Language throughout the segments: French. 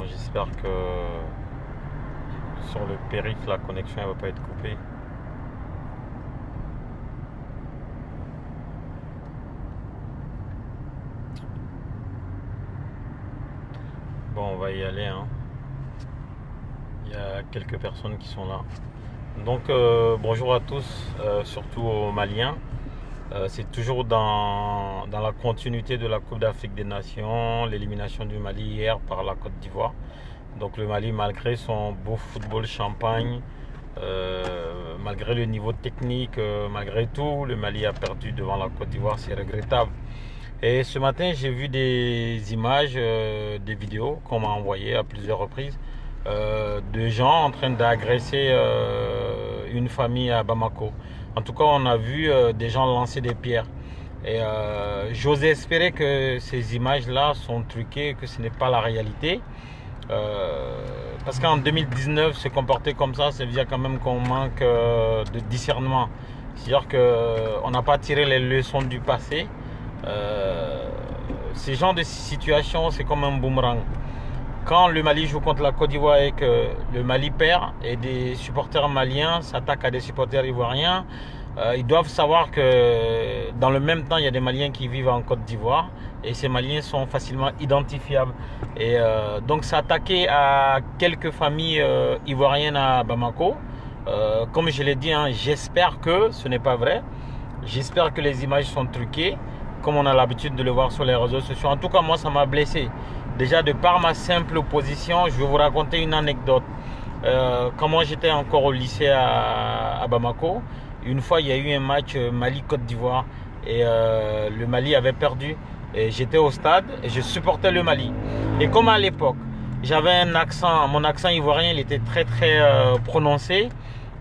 j'espère que sur le périph' la connexion ne va pas être coupée. Bon, on va y aller, hein. Il y a quelques personnes qui sont là. Donc bonjour à tous, surtout aux Maliens. C'est toujours dans la continuité de la Coupe d'Afrique des Nations, l'élimination du Mali hier par la Côte d'Ivoire. Donc le Mali, malgré son beau football champagne, malgré le niveau technique, malgré tout, le Mali a perdu devant la Côte d'Ivoire, c'est regrettable. Et ce matin, j'ai vu des images, des vidéos qu'on m'a envoyées à plusieurs reprises de gens en train d'agresser une famille à Bamako. En tout cas, on a vu des gens lancer des pierres. Et j'ose espérer que ces images-là sont truquées, que ce n'est pas la réalité. Parce qu'en 2019, se comporter comme ça veut dire quand même qu'on manque de discernement. C'est-à-dire qu'on n'a pas tiré les leçons du passé. Ces genres de situations, c'est comme un boomerang. Quand le Mali joue contre la Côte d'Ivoire et que le Mali perd et des supporters maliens s'attaquent à des supporters ivoiriens, ils doivent savoir que dans le même temps, il y a des Maliens qui vivent en Côte d'Ivoire et ces Maliens sont facilement identifiables. Et donc s'attaquer à quelques familles ivoiriennes à Bamako, comme je l'ai dit, hein, j'espère que ce n'est pas vrai. J'espère que les images sont truquées, comme on a l'habitude de le voir sur les réseaux sociaux. En tout cas, moi, ça m'a blessé. Déjà, de par ma simple position, je vais vous raconter une anecdote. Quand moi, j'étais encore au lycée à Bamako, une fois, il y a eu un match Mali-Côte d'Ivoire et le Mali avait perdu. Et j'étais au stade et je supportais le Mali. Et comme à l'époque, j'avais un accent, mon accent ivoirien, il était très prononcé.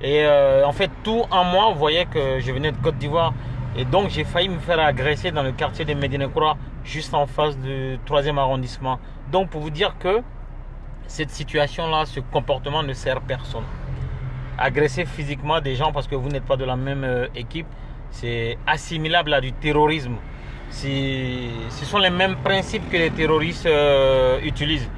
Et en fait, tout en moi voyait que je venais de Côte d'Ivoire. Et donc, j'ai failli me faire agresser dans le quartier de Médinekura, juste en face du 3e arrondissement. Donc, pour vous dire que cette situation-là, ce comportement ne sert personne. Agresser physiquement des gens parce que vous n'êtes pas de la même équipe, c'est assimilable à du terrorisme. Ce sont les mêmes principes que les terroristes utilisent.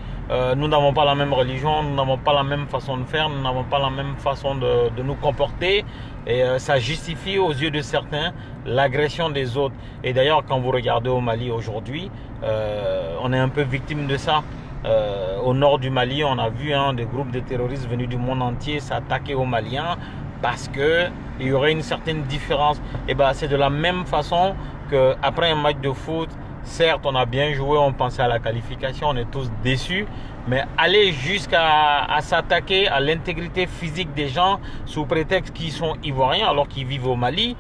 Nous n'avons pas la même religion, nous n'avons pas la même façon de faire, nous n'avons pas la même façon de nous comporter. Et ça justifie aux yeux de certains l'agression des autres. Et d'ailleurs, quand vous regardez au Mali aujourd'hui, on est un peu victime de ça. Au nord du Mali, on a vu des groupes de terroristes venus du monde entier s'attaquer aux Maliens parce qu'il y aurait une certaine différence. Et ben, c'est de la même façon qu'après un match de foot, certes, on a bien joué, on pensait à la qualification, on est tous déçus. Mais aller jusqu'à s'attaquer à l'intégrité physique des gens sous prétexte qu'ils sont ivoiriens alors qu'ils vivent au Mali,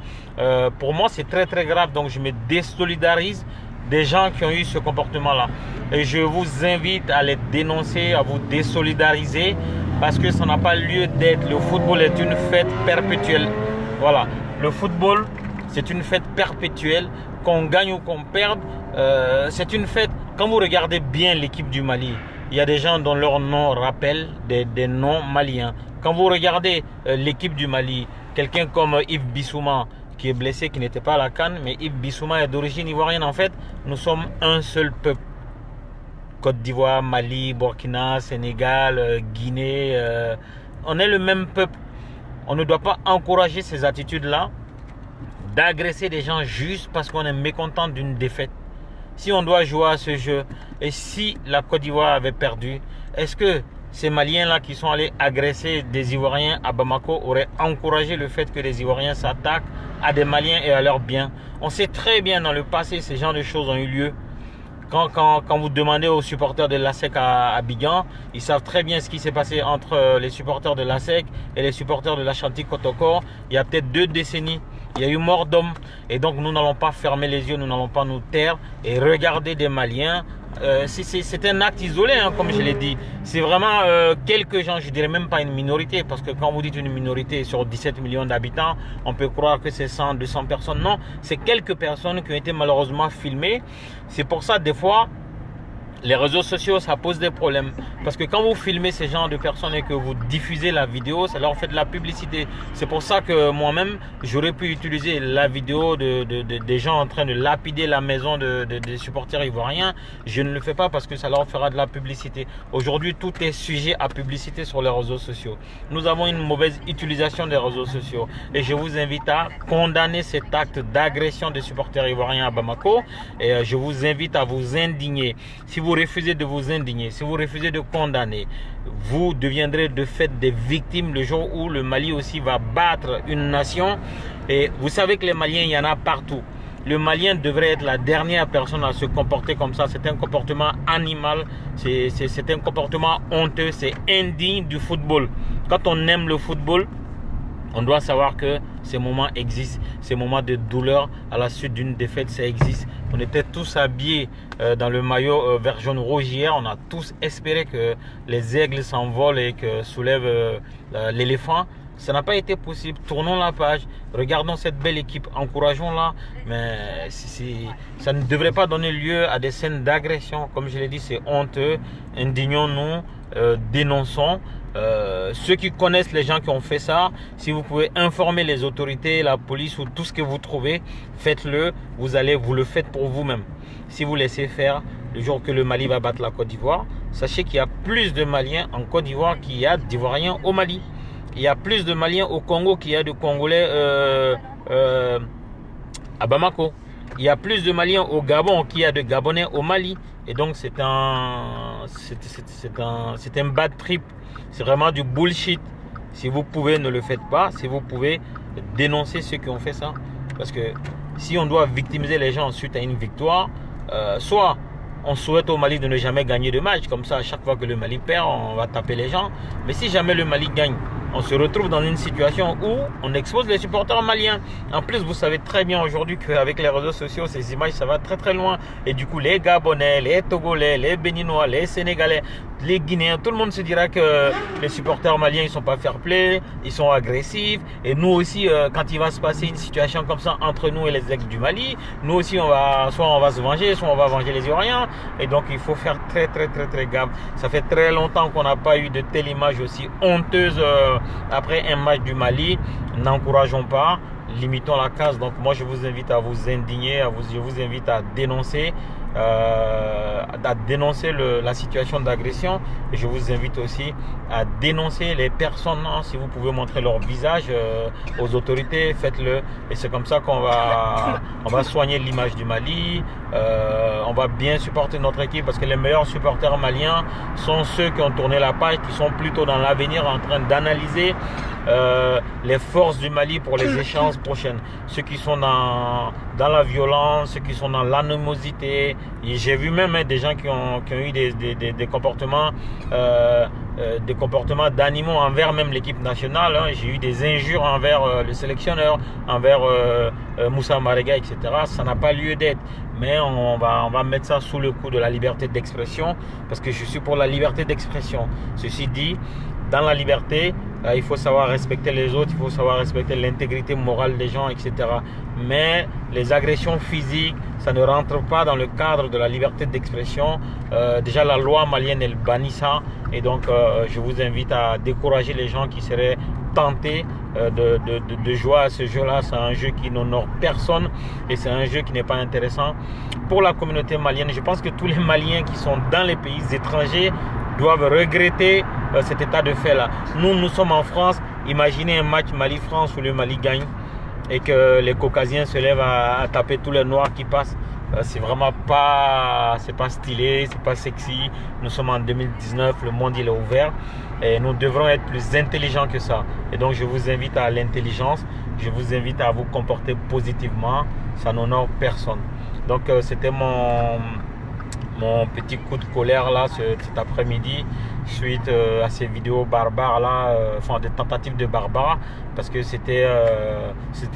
pour moi, c'est très grave. Donc, je me désolidarise des gens qui ont eu ce comportement-là. Et je vous invite à les dénoncer, à vous désolidariser parce que ça n'a pas lieu d'être. Le football est une fête perpétuelle. Voilà, le football, c'est une fête perpétuelle. Qu'on gagne ou qu'on perde, c'est une fête. Quand vous regardez bien l'équipe du Mali, il y a des gens dont leur nom rappelle des noms maliens. Quand vous regardez l'équipe du Mali, quelqu'un comme Yves Bissouma, qui est blessé, qui n'était pas à la CAN, mais Yves Bissouma est d'origine ivoirienne. En fait, nous sommes un seul peuple. Côte d'Ivoire, Mali, Burkina, Sénégal, Guinée, on est le même peuple. On ne doit pas encourager ces attitudes-là, d'agresser des gens juste parce qu'on est mécontent d'une défaite. Si on doit jouer à ce jeu et si la Côte d'Ivoire avait perdu, est-ce que ces Maliens-là qui sont allés agresser des Ivoiriens à Bamako auraient encouragé le fait que les Ivoiriens s'attaquent à des Maliens et à leurs biens? On sait très bien dans le passé, ces genres de choses ont eu lieu. Quand vous demandez aux supporters de l'ASEC à Abidjan, ils savent très bien ce qui s'est passé entre les supporters de l'ASEC et les supporters de l'Ashanti Kotoko. Il y a peut-être 2 décennies. Il y a eu mort d'hommes. Et donc, nous n'allons pas fermer les yeux, nous n'allons pas nous taire et regarder des Maliens. C'est un acte isolé, comme je l'ai dit. C'est vraiment quelques gens, je dirais même pas une minorité. Parce que quand vous dites une minorité sur 17 millions d'habitants, on peut croire que c'est 100, 200 personnes. Non, c'est quelques personnes qui ont été malheureusement filmées. C'est pour ça, des fois, les réseaux sociaux, ça pose des problèmes. Parce que quand vous filmez ces genres de personnes et que vous diffusez la vidéo, ça leur fait de la publicité. C'est pour ça que moi-même, j'aurais pu utiliser la vidéo des gens en train de lapider la maison des supporters ivoiriens. Je ne le fais pas parce que ça leur fera de la publicité. Aujourd'hui, tout est sujet à publicité sur les réseaux sociaux. Nous avons une mauvaise utilisation des réseaux sociaux. Et je vous invite à condamner cet acte d'agression des supporters ivoiriens à Bamako. Et je vous invite à vous indigner. Si vous refusez de vous indigner, si vous refusez de condamner, vous deviendrez de fait des victimes le jour où le Mali aussi va battre une nation. Et vous savez que les Maliens, il y en a partout. Le Malien devrait être la dernière personne à se comporter comme ça. C'est un comportement animal, c'est un comportement honteux, c'est indigne du football. Quand on aime le football, on doit savoir que ces moments existent, ces moments de douleur à la suite d'une défaite, ça existe. On était tous habillés dans le maillot vert jaune rouge hier. On a tous espéré que les aigles s'envolent et que soulèvent l'éléphant. Ça n'a pas été possible. Tournons la page, regardons cette belle équipe, encourageons-la. Mais ça ne devrait pas donner lieu à des scènes d'agression. Comme je l'ai dit, c'est honteux. Indignons-nous, dénonçons. Ceux qui connaissent les gens qui ont fait ça, si vous pouvez informer les autorités, la police ou tout ce que vous trouvez, faites-le. Vous le faites pour vous-même. Si vous laissez faire, le jour que le Mali va battre la Côte d'Ivoire, sachez qu'il y a plus de Maliens en Côte d'Ivoire qu'il y a d'Ivoiriens au Mali. Il y a plus de Maliens au Congo qu'il y a de Congolais à Bamako. Il y a plus de Maliens au Gabon qu'il y a de Gabonais au Mali. Et donc c'est un bad trip. C'est vraiment du bullshit. Si vous pouvez, ne le faites pas. Si vous pouvez, dénoncer ceux qui ont fait ça. Parce que si on doit victimiser les gens suite à une victoire, soit on souhaite au Mali de ne jamais gagner de match. Comme ça, à chaque fois que le Mali perd, on va taper les gens. Mais si jamais le Mali gagne, on se retrouve dans une situation où on expose les supporters maliens. En plus, vous savez très bien aujourd'hui qu'avec les réseaux sociaux, ces images, ça va très très loin. Et du coup, les Gabonais, les Togolais, les Béninois, les Sénégalais, les Guinéens, tout le monde se dira que les supporters maliens, ils sont pas fair-play, ils sont agressifs. Et nous aussi, quand il va se passer une situation comme ça entre nous et les ex du Mali, nous aussi, soit on va se venger, soit on va venger les Ivoiriens. Et donc, il faut faire très gaffe. Ça fait très longtemps qu'on n'a pas eu de telle image aussi honteuse après un match du Mali. N'encourageons pas, limitons la casse. Donc moi je vous invite à vous indigner, je vous invite à dénoncer la situation d'agression. Et je vous invite aussi à dénoncer les personnes. Si vous pouvez montrer leur visage aux autorités, faites-le. Et c'est comme ça qu'on va soigner l'image du Mali. On va bien supporter notre équipe parce que les meilleurs supporters maliens sont ceux qui ont tourné la page, qui sont plutôt dans l'avenir en train d'analyser les forces du Mali pour les échéances prochaines. Ceux qui sont dans la violence, ceux qui sont dans l'animosité. J'ai vu même des gens qui ont eu des comportements d'animaux envers même l'équipe nationale. J'ai eu des injures envers le sélectionneur, envers Moussa Marega, etc. Ça n'a pas lieu d'être. Mais on va mettre ça sous le coup de la liberté d'expression parce que je suis pour la liberté d'expression. Ceci dit, dans la liberté, il faut savoir respecter les autres, il faut savoir respecter l'intégrité morale des gens, etc. Mais les agressions physiques, ça ne rentre pas dans le cadre de la liberté d'expression. Déjà, la loi malienne, elle bannit ça. Et donc, je vous invite à décourager les gens qui seraient tentés de jouer à ce jeu-là. C'est un jeu qui n'honore personne et c'est un jeu qui n'est pas intéressant pour la communauté malienne. Je pense que tous les Maliens qui sont dans les pays étrangers doivent regretter cet état de fait-là. Nous sommes en France. Imaginez un match Mali-France où le Mali gagne et que les Caucasiens se lèvent à taper tous les Noirs qui passent. C'est vraiment pas stylé, c'est pas sexy. Nous sommes en 2019, le monde il est ouvert et nous devrons être plus intelligents que ça. Et donc je vous invite à l'intelligence, je vous invite à vous comporter positivement, ça n'honore personne. Donc c'était mon petit coup de colère là cet après-midi suite à ces vidéos barbares là, enfin des tentatives de barbares, parce que c'était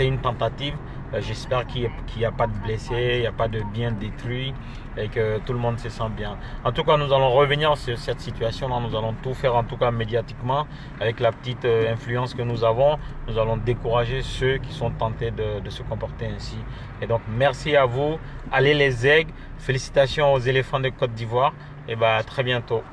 une tentative. J'espère qu'il n'y a pas de blessés, il n'y a pas de biens détruits et que tout le monde se sent bien. En tout cas, nous allons revenir sur cette situation-là. Nous allons tout faire, en tout cas médiatiquement, avec la petite influence que nous avons. Nous allons décourager ceux qui sont tentés de se comporter ainsi. Et donc, merci à vous. Allez les aigles. Félicitations aux éléphants de Côte d'Ivoire. Et bah, à très bientôt.